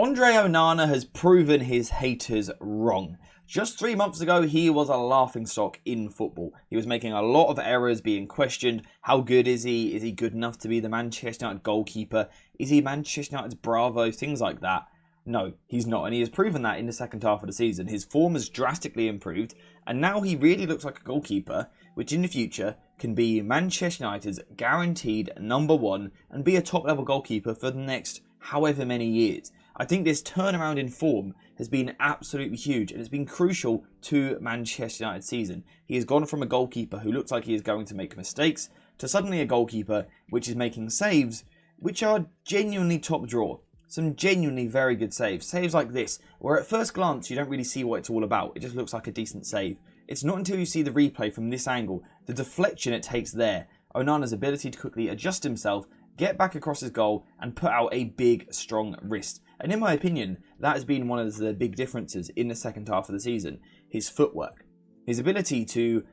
Andre Onana has proven his haters wrong. Just 3 months ago, he was a laughingstock in football. He was making a lot of errors, being questioned. How good is he? Is he good enough to be the Manchester United goalkeeper? Is he Manchester United's Bravo? Things like that. No, he's not, and he has proven that in the second half of the season. His form has drastically improved, and now he really looks like a goalkeeper, which in the future can be Manchester United's guaranteed #1 and be a top-level goalkeeper for the next however many years. I think this turnaround in form has been absolutely huge, and it's been crucial to Manchester United's season. He has gone from a goalkeeper who looks like he is going to make mistakes to suddenly a goalkeeper which is making saves which are genuinely top draw. Some genuinely very good saves. Saves like this, where at first glance you don't really see what it's all about. It just looks like a decent save. It's not until you see the replay from this angle, the deflection it takes there, Onana's ability to quickly adjust himself, get back across his goal and put out a big, strong wrist. And in my opinion, that has been one of the big differences in the second half of the season. His footwork. His ability to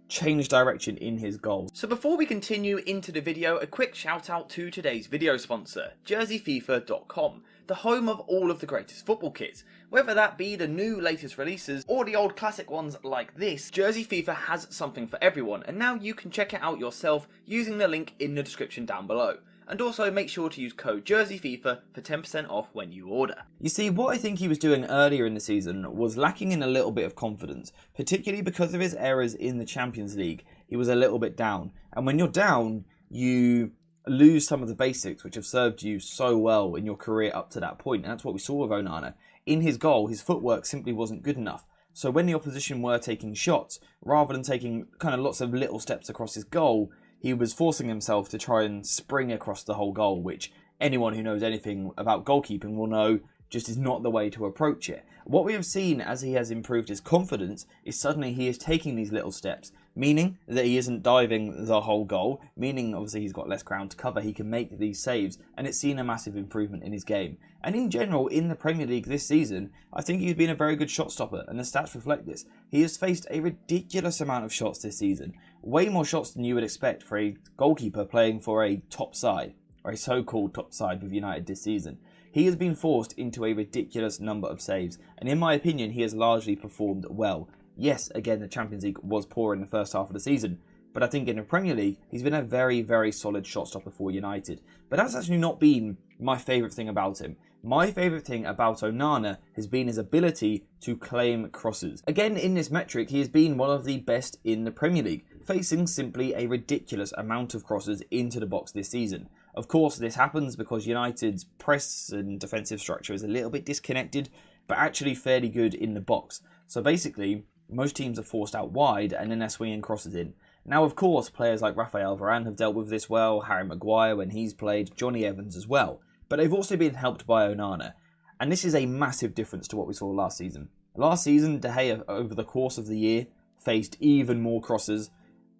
change direction in his goal. So before we continue into the video, a quick shout out to today's video sponsor, JerseyFifa.com, the home of all of the greatest football kits. Whether that be the new latest releases or the old classic ones like this, Jersey FIFA has something for everyone, and now you can check it out yourself using the link in the description down below. And also make sure to use code JerseyFifa for 10% off when you order. You see, what I think he was doing earlier in the season was lacking in a little bit of confidence, particularly because of his errors in the Champions League. He was a little bit down. And when you're down, you lose some of the basics which have served you so well in your career up to that point. And that's what we saw with Onana. In his goal, his footwork simply wasn't good enough. So when the opposition were taking shots, rather than taking kind of lots of little steps across his goal, he was forcing himself to try and spring across the whole goal, which anyone who knows anything about goalkeeping will know just is not the way to approach it. What we have seen as he has improved his confidence is suddenly he is taking these little steps, meaning that he isn't diving the whole goal, meaning obviously he's got less ground to cover, he can make these saves, and it's seen a massive improvement in his game. And in general, in the Premier League this season, I think he's been a very good shot stopper, and the stats reflect this. He has faced a ridiculous amount of shots this season, way more shots than you would expect for a goalkeeper playing for a top side, or a so-called top side with United this season. He has been forced into a ridiculous number of saves, and in my opinion, he has largely performed well. Yes, again, the Champions League was poor in the first half of the season, but I think in the Premier League, he's been a very, very solid shot stopper for United. But that's actually not been my favourite thing about him. My favourite thing about Onana has been his ability to claim crosses. Again, in this metric, he has been one of the best in the Premier League, facing simply a ridiculous amount of crosses into the box this season. Of course, this happens because United's press and defensive structure is a little bit disconnected, but actually fairly good in the box. So basically, most teams are forced out wide and then they're swinging crosses in. Now, of course, players like Raphael Varane have dealt with this well, Harry Maguire when he's played, Johnny Evans as well. But they've also been helped by Onana. And this is a massive difference to what we saw last season. Last season, De Gea, over the course of the year, faced even more crosses,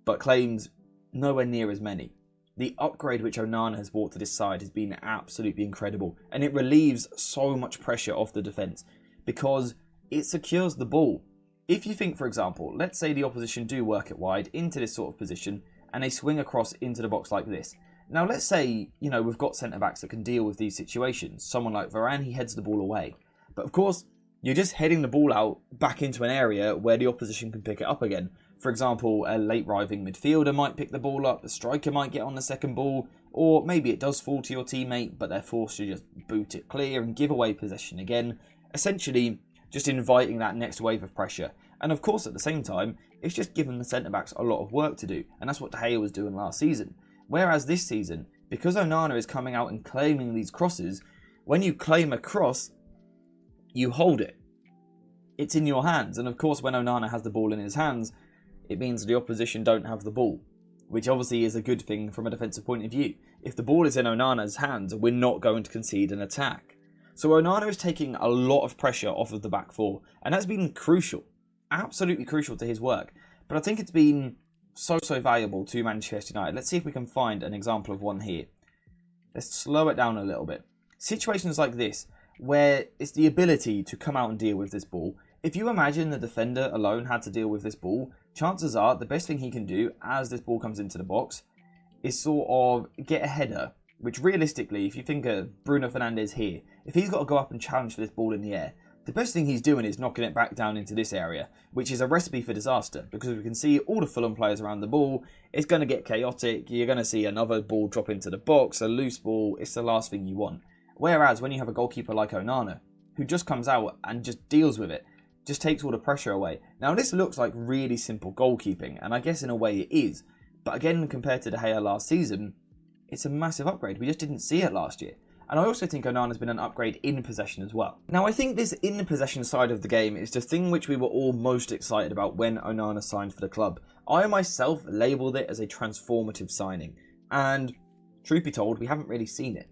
but claimed nowhere near as many. The upgrade which Onana has brought to this side has been absolutely incredible, and it relieves so much pressure off the defence because it secures the ball. If you think, for example, let's say the opposition do work it wide into this sort of position and they swing across into the box like this. Now let's say, we've got centre-backs that can deal with these situations. Someone like Varane, he heads the ball away. But of course, you're just heading the ball out back into an area where the opposition can pick it up again. For example, a late arriving midfielder might pick the ball up, the striker might get on the second ball, or maybe it does fall to your teammate, but they're forced to just boot it clear and give away possession again. Essentially, just inviting that next wave of pressure. And of course, at the same time, it's just given the centre-backs a lot of work to do, and that's what De Gea was doing last season. Whereas this season, because Onana is coming out and claiming these crosses, when you claim a cross, you hold it. It's in your hands, and of course when Onana has the ball in his hands, it means the opposition don't have the ball, which obviously is a good thing from a defensive point of view. If the ball is in Onana's hands, we're not going to concede an attack. So Onana is taking a lot of pressure off of the back four, and that's been crucial, absolutely crucial to his work. But I think it's been so valuable to Manchester United. Let's see if we can find an example of one here. Let's slow it down a little bit. Situations like this, where it's the ability to come out and deal with this ball. If you imagine the defender alone had to deal with this ball, chances are the best thing he can do as this ball comes into the box is sort of get a header, which realistically, if you think of Bruno Fernandes here, if he's got to go up and challenge for this ball in the air, the best thing he's doing is knocking it back down into this area, which is a recipe for disaster, because we can see all the Fulham players around the ball. It's going to get chaotic. You're going to see another ball drop into the box, a loose ball. It's the last thing you want. Whereas when you have a goalkeeper like Onana, who just comes out and just deals with it, just takes all the pressure away. Now, this looks like really simple goalkeeping, and I guess in a way it is. But again, compared to De Gea last season, it's a massive upgrade. We just didn't see it last year. And I also think Onana's been an upgrade in possession as well. Now, I think this in possession side of the game is the thing which we were all most excited about when Onana signed for the club. I myself labelled it as a transformative signing. And truth be told, we haven't really seen it.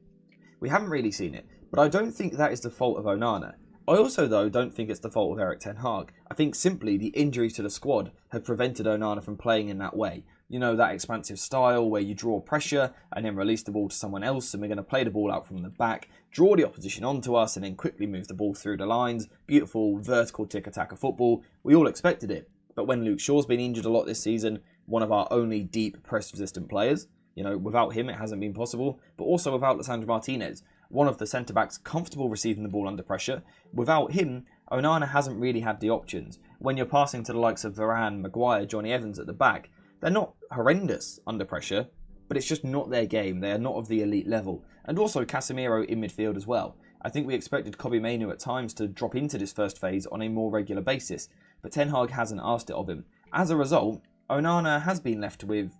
But I don't think that is the fault of Onana. I also, though, don't think it's the fault of Erik ten Hag. I think simply the injuries to the squad have prevented Onana from playing in that way. You know, that expansive style where you draw pressure and then release the ball to someone else, and we're going to play the ball out from the back, draw the opposition onto us, and then quickly move the ball through the lines. Beautiful vertical tick-attack of football. We all expected it. But when Luke Shaw's been injured a lot this season, one of our only deep press-resistant players, you know, without him it hasn't been possible, but also without Lisandro Martinez, one of the centre-backs comfortable receiving the ball under pressure. Without him, Onana hasn't really had the options. When you're passing to the likes of Varane, Maguire, Johnny Evans at the back, they're not horrendous under pressure, but it's just not their game. They are not of the elite level. And also Casemiro in midfield as well. I think we expected Kobbie Mainoo at times to drop into this first phase on a more regular basis, but Ten Hag hasn't asked it of him. As a result, Onana has been left with,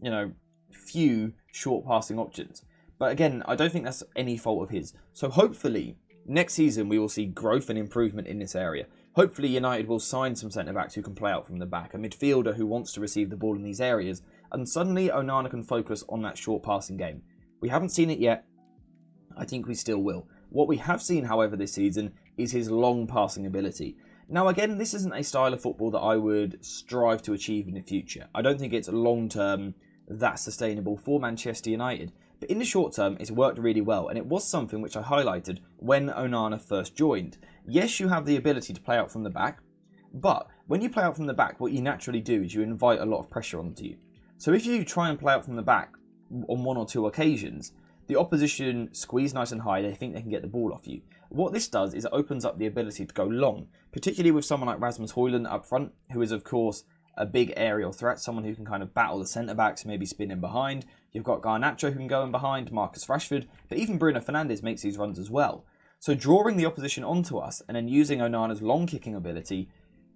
you know, few short passing options. But again, I don't think that's any fault of his. So hopefully, next season we will see growth and improvement in this area. Hopefully United will sign some centre-backs who can play out from the back, a midfielder who wants to receive the ball in these areas, and suddenly Onana can focus on that short passing game. We haven't seen it yet. I think we still will. What we have seen, however, this season is his long passing ability. Now again, this isn't a style of football that I would strive to achieve in the future. I don't think it's long-term that sustainable for Manchester United. But in the short term, it's worked really well, and it was something which I highlighted when Onana first joined. Yes, you have the ability to play out from the back, but when you play out from the back, what you naturally do is you invite a lot of pressure onto you. So if you try and play out from the back on one or two occasions, the opposition squeeze nice and high, they think they can get the ball off you. What this does is it opens up the ability to go long, particularly with someone like Rasmus Højlund up front, who is of course a big aerial threat, someone who can kind of battle the centre-backs, maybe spin in behind. You've got Garnacho who can go in behind, Marcus Rashford, but even Bruno Fernandes makes these runs as well. So drawing the opposition onto us and then using Onana's long kicking ability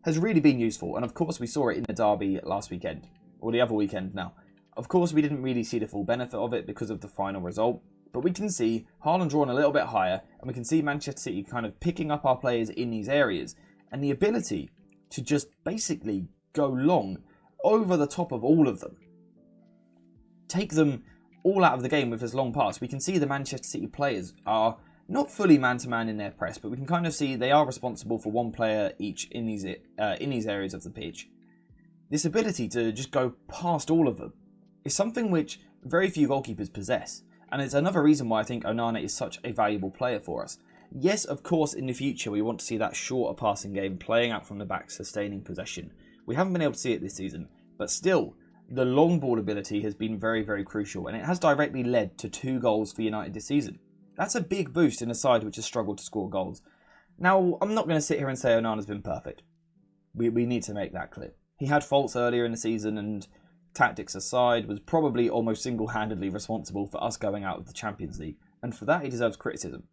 has really been useful. And of course we saw it in the derby last weekend, or the other weekend now. Of course we didn't really see the full benefit of it because of the final result, but we can see Haaland drawn a little bit higher, and we can see Manchester City kind of picking up our players in these areas, and the ability to just basically go long over the top of all of them. Take them all out of the game with this long pass. We can see the Manchester City players are not fully man-to-man in their press, but we can kind of see they are responsible for one player each in these areas of the pitch. This ability to just go past all of them is something which very few goalkeepers possess, and it's another reason why I think Onana is such a valuable player for us. Yes, of course, in the future we want to see that shorter passing game, playing out from the back, sustaining possession. We haven't been able to see it this season, but still, the long ball ability has been very, very crucial, and it has directly led to 2 goals for United this season. That's a big boost in a side which has struggled to score goals. Now, I'm not going to sit here and say Onana's been perfect. We need to make that clear. He had faults earlier in the season, and tactics aside, was probably almost single-handedly responsible for us going out of the Champions League, and for that he deserves criticism.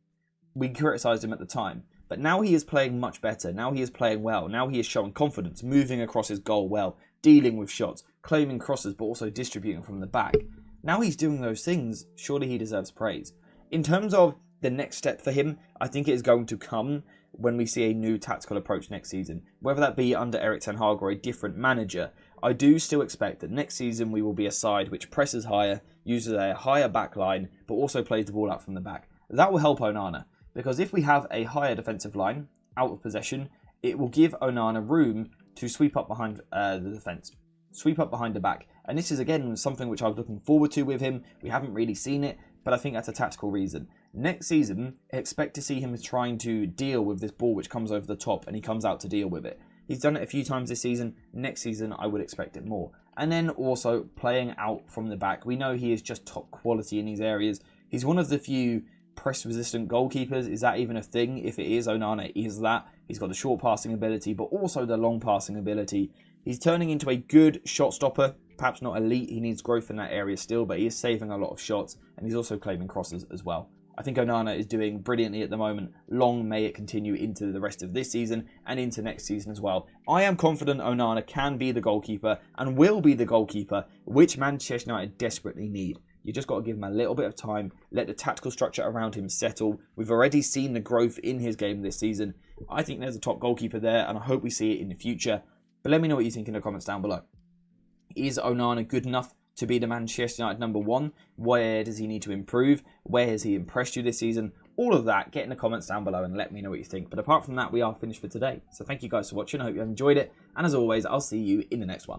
We criticised him at the time, but now he is playing much better, now he is playing well, now he is showing confidence, moving across his goal well, dealing with shots, claiming crosses but also distributing from the back. Now he's doing those things, surely he deserves praise. In terms of the next step for him, I think it is going to come when we see a new tactical approach next season. Whether that be under Erik ten Hag or a different manager, I do still expect that next season we will be a side which presses higher, uses a higher back line, but also plays the ball out from the back. That will help Onana, because if we have a higher defensive line out of possession, it will give Onana room to sweep up behind the defence, sweep up behind the back. And this is again something which I was looking forward to with him. We haven't really seen it, but I think that's a tactical reason. Next season, expect to see him trying to deal with this ball which comes over the top, and he comes out to deal with it. He's done it a few times this season. Next season, I would expect it more. And then also playing out from the back. We know he is just top quality in these areas. He's one of the few press-resistant goalkeepers. Is that even a thing? If it is, Onana is that. He's got the short passing ability, but also the long passing ability. He's turning into a good shot stopper. Perhaps not elite. He needs growth in that area still, but he is saving a lot of shots, and he's also claiming crosses as well. I think Onana is doing brilliantly at the moment. Long may it continue into the rest of this season and into next season as well. I am confident Onana can be the goalkeeper and will be the goalkeeper which Manchester United desperately need. You just got to give him a little bit of time, let the tactical structure around him settle. We've already seen the growth in his game this season. I think there's a top goalkeeper there, and I hope we see it in the future. But let me know what you think in the comments down below. Is Onana good enough to be the Manchester United #1? Where does he need to improve? Where has he impressed you this season? All of that, get in the comments down below and let me know what you think. But apart from that, we are finished for today. So thank you guys for watching. I hope you enjoyed it. And as always, I'll see you in the next one.